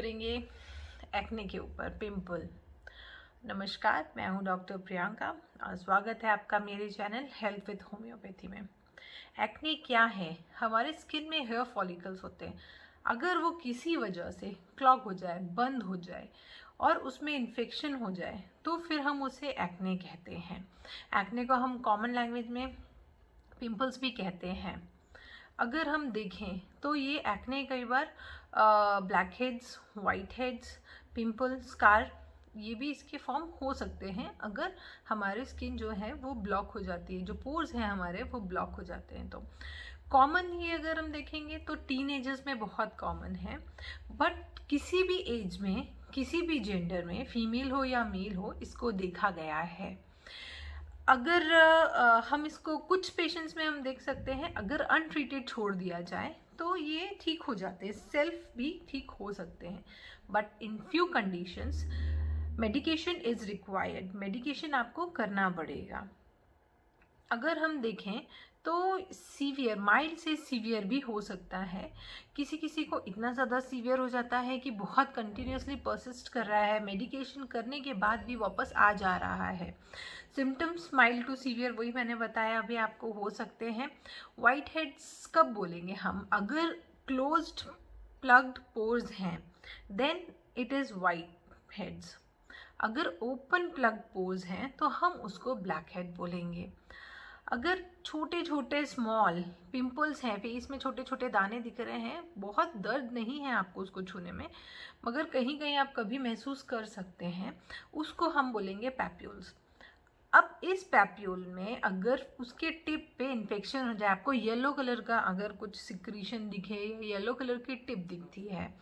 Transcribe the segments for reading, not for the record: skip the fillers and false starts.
करेंगे एक्ने के ऊपर, पिंपल। नमस्कार, मैं हूं डॉक्टर प्रियंका और स्वागत है आपका मेरे चैनल हेल्थ विद होम्योपैथी में। एक्ने क्या है? हमारे स्किन में हेयर फॉलिकल्स होते हैं। अगर वो किसी वजह से क्लॉग हो जाए, बंद हो जाए और उसमें इन्फेक्शन हो जाए तो फिर हम उसे एक्ने कहते हैं। एक्ने को हम कॉमन लैंग्वेज में पिंपल्स भी कहते हैं। अगर हम देखें तो ये एक्ने कई बार blackheads, whiteheads, pimple, scar, ये भी इसके फॉर्म हो सकते हैं अगर हमारी स्किन जो है वो ब्लॉक हो जाती है, जो पोर्स हैं हमारे वो ब्लॉक हो जाते हैं। तो कॉमन ही अगर हम देखेंगे तो टीन एजर्स में बहुत कॉमन है, बट किसी भी एज में, किसी भी जेंडर में, फीमेल हो या मेल हो, इसको देखा गया है। अगर हम इसको कुछ पेशेंट्स में हम देख सकते हैं, अगर अनट्रीटेड छोड़ दिया जाए तो ये ठीक हो जाते हैं, सेल्फ भी ठीक हो सकते हैं। But in few conditions medication is required, medication आपको करना पड़ेगा। अगर हम देखें तो सीवियर, माइल्ड से सीवियर भी हो सकता है। किसी किसी को इतना ज़्यादा सीवियर हो जाता है कि बहुत कंटिन्यूसली परसिस्ट कर रहा है, मेडिकेशन करने के बाद भी वापस आ जा रहा है। सिम्टम्स माइल्ड टू सीवियर वही मैंने बताया अभी आपको हो सकते हैं। वाइट हेड्स कब बोलेंगे हम? अगर क्लोज्ड प्लग्ड पोर्स हैं then it is white heads. अगर ओपन प्लग पोर्स हैं तो हम उसको ब्लैक हेड बोलेंगे। अगर छोटे छोटे स्मॉल पिंपल्स हैं, फेस में छोटे छोटे दाने दिख रहे हैं, बहुत दर्द नहीं है आपको उसको छूने में, मगर कहीं कहीं आप कभी महसूस कर सकते हैं, उसको हम बोलेंगे पैप्यूल्स। अब इस पैप्यूल में अगर उसके टिप पे इन्फेक्शन हो जाए, आपको येलो कलर का अगर कुछ सिक्रीशन दिखे या येलो कलर की टिप दिखती है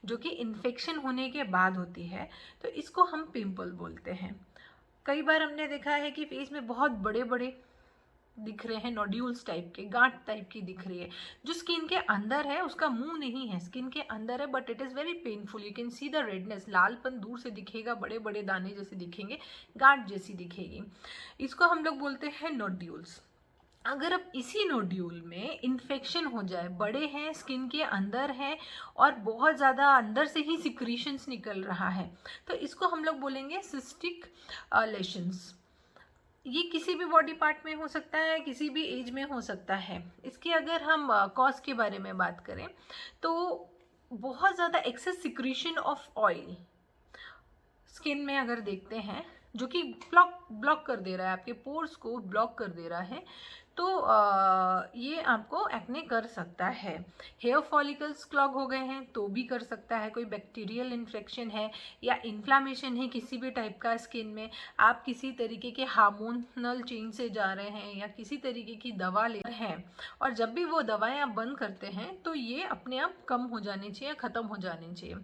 जो कि इन्फेक्शन होने के बाद होती है, तो इसको हम पिंपल बोलते हैं। कई बार हमने देखा है कि फेस में बहुत बड़े बड़े दिख रहे हैं, नोड्यूल्स टाइप के, गांठ टाइप की दिख रही है, जो स्किन के अंदर है, उसका मुंह नहीं है, स्किन के अंदर है, but it is very painful. You can see the redness, लालपन दूर से दिखेगा, बड़े बड़े दाने जैसे दिखेंगे, गांठ जैसी दिखेगी। इसको हम लोग बोलते हैं नोड्यूल्स। अगर अब इसी नोड्यूल में इन्फेक्शन हो जाए, बड़े हैं, स्किन के अंदर है और बहुत ज़्यादा अंदर से ही सिक्रीशंस निकल रहा है, तो इसको हम लोग बोलेंगे सिस्टिक लेशंस। ये किसी भी बॉडी पार्ट में हो सकता है, किसी भी एज में हो सकता है। इसकी अगर हम कॉज के बारे में बात करें तो बहुत ज़्यादा excess secretion of oil skin में अगर देखते हैं, जो कि ब्लॉक कर दे रहा है, आपके पोर्स को ब्लॉक कर दे रहा है, तो ये आपको एक्ने कर सकता है। हेयर फॉलिकल्स क्लॉग हो गए हैं तो भी कर सकता है। कोई बैक्टीरियल इन्फेक्शन है या इन्फ्लामेशन है किसी भी टाइप का स्किन में, आप किसी तरीके के हार्मोनल चेंज से जा रहे हैं या किसी तरीके की दवा ले रहे हैं और जब भी वो दवाएं आप बंद करते हैं तो ये अपने आप कम हो जानी चाहिए, ख़त्म हो जानी चाहिए।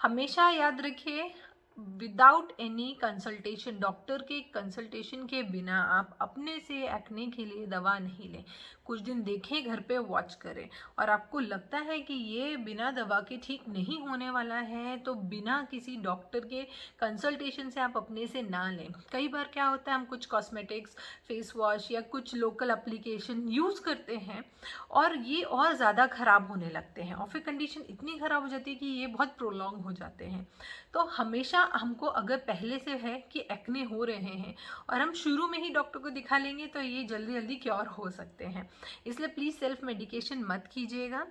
हमेशा याद रखिए, विदाउट एनी कंसल्टेशन, डॉक्टर के कंसल्टेशन के बिना आप अपने से एक्ने के लिए दवा नहीं लें। कुछ दिन देखें, घर पे वॉच करें, और आपको लगता है कि ये बिना दवा के ठीक नहीं होने वाला है तो बिना किसी डॉक्टर के कंसल्टेशन से आप अपने से ना लें। कई बार क्या होता है, हम कुछ कॉस्मेटिक्स, फेस वॉश या कुछ लोकल एप्लीकेशन यूज़ करते हैं और ये और ज़्यादा ख़राब होने लगते हैं और फिर कंडीशन इतनी ख़राब हो जाती है कि ये बहुत प्रोलॉन्ग हो जाते हैं। तो हमेशा हमको अगर पहले से है कि एक्ने हो रहे हैं और हम शुरू में ही डॉक्टर को दिखा लेंगे तो ये जल्दी जल्दी क्योर हो सकते हैं, इसलिए प्लीज़ सेल्फ मेडिकेशन मत कीजिएगा।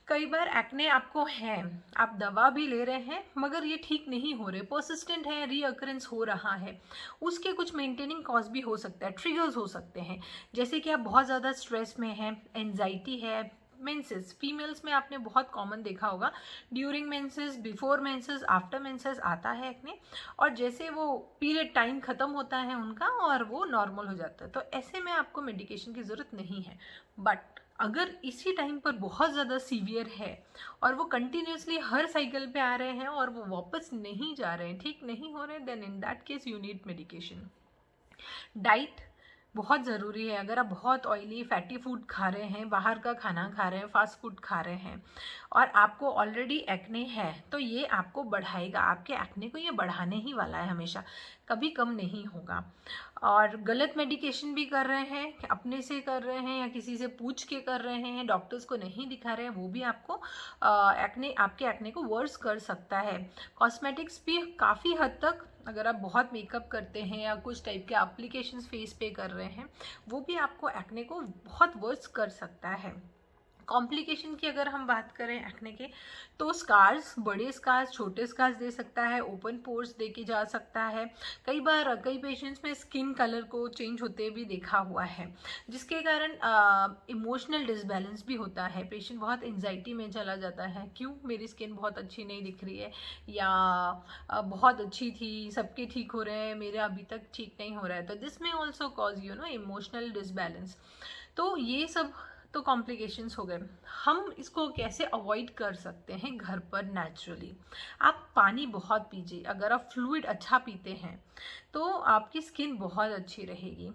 कई बार एक्ने आपको है, आप दवा भी ले रहे हैं मगर ये ठीक नहीं हो रहे, परसिस्टेंट है, रीअकरेंस हो रहा है, उसके कुछ मेंटेनिंग कॉज भी हो सकता है, ट्रिगर्स हो सकते हैं, जैसे कि आप बहुत ज़्यादा स्ट्रेस में हैं, एंजाइटी है, मेंसेस, फीमेल्स में आपने बहुत कॉमन देखा होगा, during menses, before menses, after menses आता है एक्ने, और जैसे वो पीरियड टाइम ख़त्म होता है उनका और वो नॉर्मल हो जाता है, तो ऐसे में आपको मेडिकेशन की ज़रूरत नहीं है। बट अगर इसी टाइम पर बहुत ज़्यादा सीवियर है और वो कंटिन्यूसली हर साइकिल पे आ रहे हैं और वो वापस नहीं जा रहे हैं, ठीक नहीं हो रहे, then in that case you need medication. Diet, बहुत ज़रूरी है। अगर आप बहुत ऑयली फैटी फूड खा रहे हैं, बाहर का खाना खा रहे हैं, फास्ट फूड खा रहे हैं और आपको ऑलरेडी एक्ने है, तो ये आपको बढ़ाएगा। आपके एक्ने को ये बढ़ाने ही वाला है, हमेशा, कभी कम नहीं होगा। और गलत मेडिकेशन भी कर रहे हैं, अपने से कर रहे हैं या किसी से पूछ के कर रहे हैं, डॉक्टर्स को नहीं दिखा रहे हैं, वो भी आपको आपके एक्ने को वर्स कर सकता है। कॉस्मेटिक्स भी काफ़ी हद तक, अगर आप बहुत मेकअप करते हैं या कुछ टाइप के एप्लीकेशंस फेस पे कर रहे हैं, वो भी आपको एक्ने को बहुत वर्स कर सकता है। कॉम्प्लिकेशन की अगर हम बात करें एक्ने के, तो स्कार्स, बड़े स्कार्स, छोटे स्कार्स दे सकता है, ओपन पोर्स दे के जा सकता है। कई बार कई पेशेंट्स में स्किन कलर को चेंज होते भी देखा हुआ है, जिसके कारण इमोशनल डिसबैलेंस भी होता है। पेशेंट बहुत एंजाइटी में चला जाता है, क्यों मेरी स्किन बहुत अच्छी नहीं दिख रही है, या बहुत अच्छी थी, सबके ठीक हो रहे हैं, मेरा अभी तक ठीक नहीं हो रहा है। तो दिस में ऑल्सो कॉज इमोशनल डिसबैलेंस। तो ये सब तो कॉम्प्लिकेशंस हो गए। हम इसको कैसे अवॉइड कर सकते हैं घर पर नेचुरली? आप पानी बहुत पीजिए। अगर आप फ्लूइड अच्छा पीते हैं तो आपकी स्किन बहुत अच्छी रहेगी।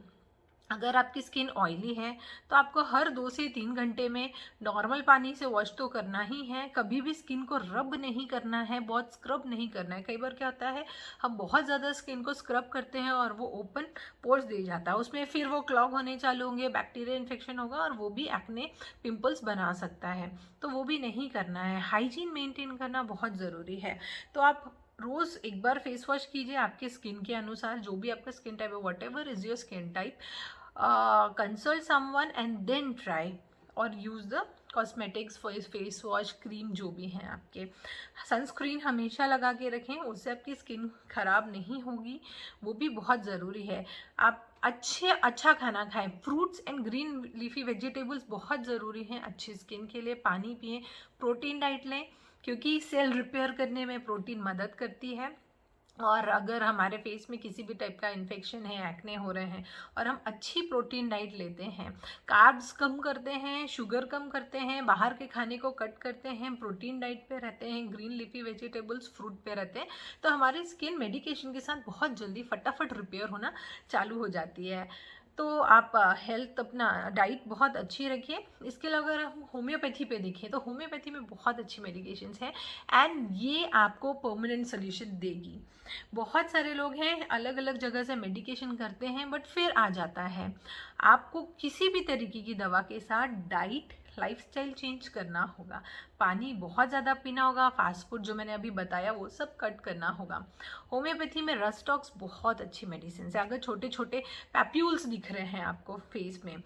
अगर आपकी स्किन ऑयली है तो आपको हर 2 से 3 घंटे में नॉर्मल पानी से वॉश तो करना ही है। कभी भी स्किन को रब नहीं करना है, बहुत स्क्रब नहीं करना है। कई बार क्या होता है, हम बहुत ज़्यादा स्किन को स्क्रब करते हैं और वो ओपन पोर्स दे जाता है, उसमें फिर वो क्लॉग होने चालू होंगे, बैक्टीरिया इन्फेक्शन होगा और वो भी एक्ने पिंपल्स बना सकता है। तो वो भी नहीं करना है। हाइजीन मेंटेन करना बहुत ज़रूरी है। तो आप रोज़ एक बार फेस वॉश कीजिए आपके स्किन के अनुसार, जो भी आपका स्किन टाइप है, what ever is your skin type. consult someone and then try और use the cosmetics, face wash, cream जो भी हैं आपके। सनस्क्रीन हमेशा लगा के रखें, उससे आपकी स्किन खराब नहीं होगी, वो भी बहुत ज़रूरी है। आप अच्छा खाना खाएं, fruits and green leafy vegetables बहुत ज़रूरी हैं अच्छी स्किन के लिए। पानी पिएं, प्रोटीन डाइट लें, क्योंकि सेल रिपेयर करने में प्रोटीन मदद करती है। और अगर हमारे फेस में किसी भी टाइप का इन्फेक्शन है, एक्ने हो रहे हैं, और हम अच्छी प्रोटीन डाइट लेते हैं, कार्ब्स कम करते हैं, शुगर कम करते हैं, बाहर के खाने को कट करते हैं, प्रोटीन डाइट पे रहते हैं, ग्रीन लीफी वेजिटेबल्स, फ्रूट पे रहते हैं, तो हमारी स्किन मेडिकेशन के साथ बहुत जल्दी फटाफट रिपेयर होना चालू हो जाती है। तो आप हेल्थ, अपना डाइट बहुत अच्छी रखिए। इसके अलावा अगर हम होम्योपैथी पे देखें तो होम्योपैथी में बहुत अच्छी मेडिकेशंस हैं एंड ये आपको परमानेंट सोल्यूशन देगी। बहुत सारे लोग हैं अलग अलग जगह से मेडिकेशन करते हैं, बट फिर आ जाता है। आपको किसी भी तरीके की दवा के साथ डाइट, लाइफस्टाइल चेंज करना होगा। पानी बहुत ज़्यादा पीना होगा, फास्ट फूड जो मैंने अभी बताया वो सब कट करना होगा। होम्योपैथी में रस्टॉक्स बहुत अच्छी मेडिसिन है। अगर छोटे छोटे पैप्यूल्स दिख रहे हैं आपको फेस में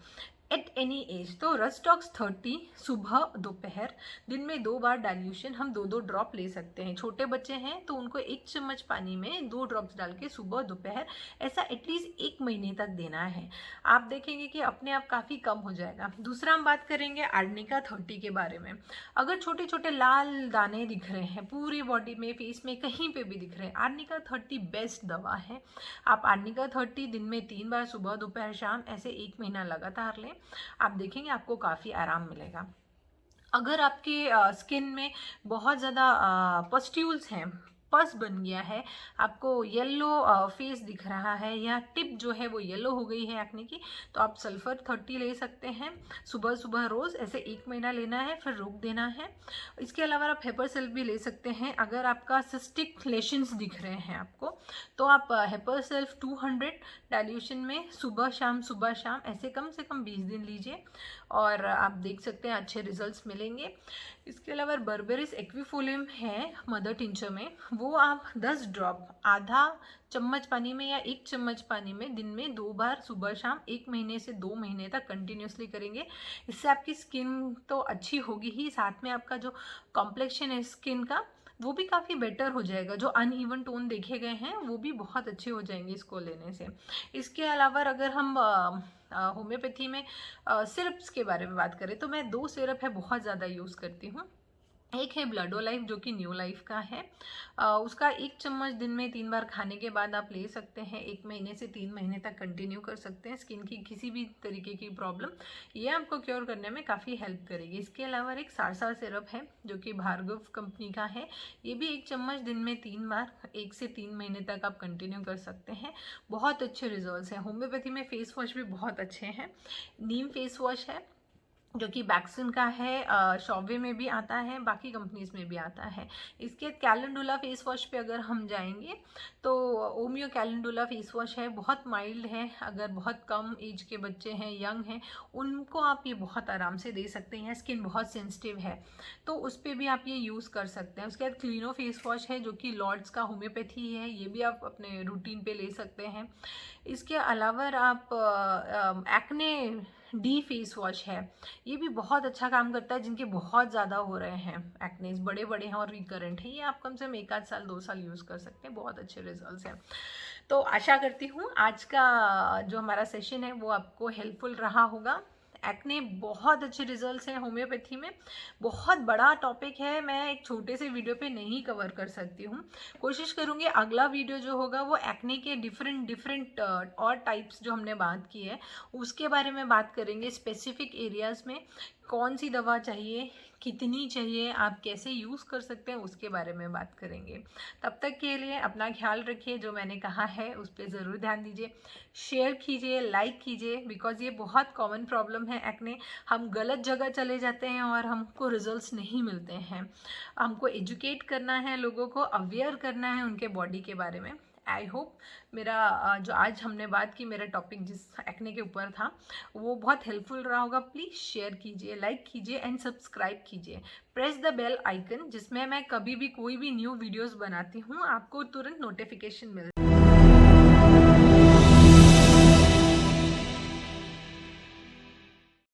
एट एनी एज, तो रस्टॉक्स 30 सुबह दोपहर दिन में 2 बार डाइल्यूशन, हम 2-2 ड्रॉप ले सकते हैं। छोटे बच्चे हैं तो उनको 1 चम्मच पानी में 2 ड्रॉप्स डाल के सुबह दोपहर, ऐसा एटलीस्ट 1 महीने तक देना है। आप देखेंगे कि अपने आप काफ़ी कम हो जाएगा। दूसरा हम बात करेंगे आर्निका 30 के बारे में। अगर छोटे छोटे लाल दाने दिख रहे हैं पूरी बॉडी में, फेस में, कहीं पे भी दिख रहे हैं, आर्निका 30 बेस्ट दवा है। आप आर्निका 30 दिन में 3 बार, सुबह दोपहर शाम, ऐसे 1 महीना लगातार लें, आप देखेंगे आपको काफ़ी आराम मिलेगा। अगर आपके स्किन में बहुत ज़्यादा पस्ट्यूल्स हैं, पस बन गया है, आपको येलो फेस दिख रहा है या टिप जो है वो येलो हो गई है एक्ने की, तो आप सल्फर 30 ले सकते हैं सुबह सुबह रोज़, ऐसे 1 महीना लेना है फिर रोक देना है। इसके अलावा आप हेपर सेल्फ भी ले सकते हैं। अगर आपका सिस्टिक लेशंस दिख रहे हैं आपको, तो आप हेपर सेल्फ 200 डाइल्यूशन में सुबह शाम ऐसे कम से कम 20 दिन लीजिए और आप देख सकते हैं अच्छे रिजल्ट्स मिलेंगे। इसके अलावा बर्बेरिस एक्विफोलियम है मदर टिंचर में, वो आप 10 ड्रॉप आधा चम्मच पानी में या 1 चम्मच पानी में दिन में 2 बार सुबह शाम 1 महीने से 2 महीने तक कंटिन्यूसली करेंगे। इससे आपकी स्किन तो अच्छी होगी ही, साथ में आपका जो कॉम्प्लेक्शन है स्किन का वो भी काफ़ी बेटर हो जाएगा। जो अनइवन टोन देखे गए हैं वो भी बहुत अच्छे हो जाएंगे इसको लेने से। इसके अलावा अगर हम होम्योपैथी में सिरप्स के बारे में बात करें, तो मैं 2 सिरप है बहुत ज़्यादा यूज़ करती हूँ। एक है ब्लडो लाइफ जो कि न्यू लाइफ का है। उसका 1 चम्मच दिन में 3 बार खाने के बाद आप ले सकते हैं। 1 महीने से 3 महीने तक कंटिन्यू कर सकते हैं। स्किन की किसी भी तरीके की प्रॉब्लम ये आपको क्योर करने में काफ़ी हेल्प करेगी। इसके अलावा एक सारसा सिरप है जो कि भार्गव कंपनी का है। ये भी 1 चम्मच दिन में 3 बार 1 से 3 महीने तक आप कंटिन्यू कर सकते हैं। बहुत अच्छे रिजल्ट्स हैं। होम्योपैथी में फेस वॉश भी बहुत अच्छे हैं। नीम फेस वॉश है जो कि बैक्सन का है। शॉवे में भी आता है, बाकी कंपनीज में भी आता है। इसके कैलेंडुला फेस वॉश पे अगर हम जाएंगे तो ओमियो कैलेंडुला फेस वॉश है, बहुत माइल्ड है। अगर बहुत कम एज के बच्चे हैं, यंग हैं, उनको आप ये बहुत आराम से दे सकते हैं। स्किन बहुत सेंसिटिव है तो उस पर भी आप ये यूज़ कर सकते हैं। उसके बाद क्लिनो फेस वॉश है जो कि लॉर्ड्स का होम्योपैथी है, ये भी आप अपने रूटीन पे ले सकते हैं। इसके अलावा आप एक्ने डी फेस वॉश है, ये भी बहुत अच्छा काम करता है। जिनके बहुत ज़्यादा हो रहे हैं एक्नेस, बड़े बड़े हैं और रिकरेंट है, ये आप कम से कम 1 आध साल 2 साल यूज़ कर सकते हैं। बहुत अच्छे रिजल्ट्स हैं। तो आशा करती हूँ आज का जो हमारा सेशन है वो आपको हेल्पफुल रहा होगा। एक्ने बहुत अच्छे रिजल्ट्स हैं होम्योपैथी में। बहुत बड़ा टॉपिक है, मैं एक छोटे से वीडियो पे नहीं कवर कर सकती हूँ। कोशिश करूँगी अगला वीडियो जो होगा वो एक्ने के डिफरेंट और टाइप्स जो हमने बात की है उसके बारे में बात करेंगे। स्पेसिफिक एरियाज़ में कौन सी दवा चाहिए, कितनी चाहिए, आप कैसे यूज़ कर सकते हैं, उसके बारे में बात करेंगे। तब तक के लिए अपना ख्याल रखिए। जो मैंने कहा है उस पर ज़रूर ध्यान दीजिए, शेयर कीजिए, लाइक कीजिए, बिकॉज ये बहुत कॉमन प्रॉब्लम है एक्ने। हम गलत जगह चले जाते हैं और हमको रिजल्ट्स नहीं मिलते हैं। हमको एजुकेट करना है, लोगों को अवेयर करना है उनके बॉडी के बारे में। आई होप मेरा जो आज हमने बात की, मेरा टॉपिक जिस एक्ने के ऊपर था वो बहुत हेल्पफुल रहा होगा। प्लीज़ शेयर कीजिए, लाइक कीजिए एंड सब्सक्राइब कीजिए। प्रेस द बेल आइकन, जिसमें मैं कभी भी कोई भी न्यू वीडियोस बनाती हूँ आपको तुरंत नोटिफिकेशन मिल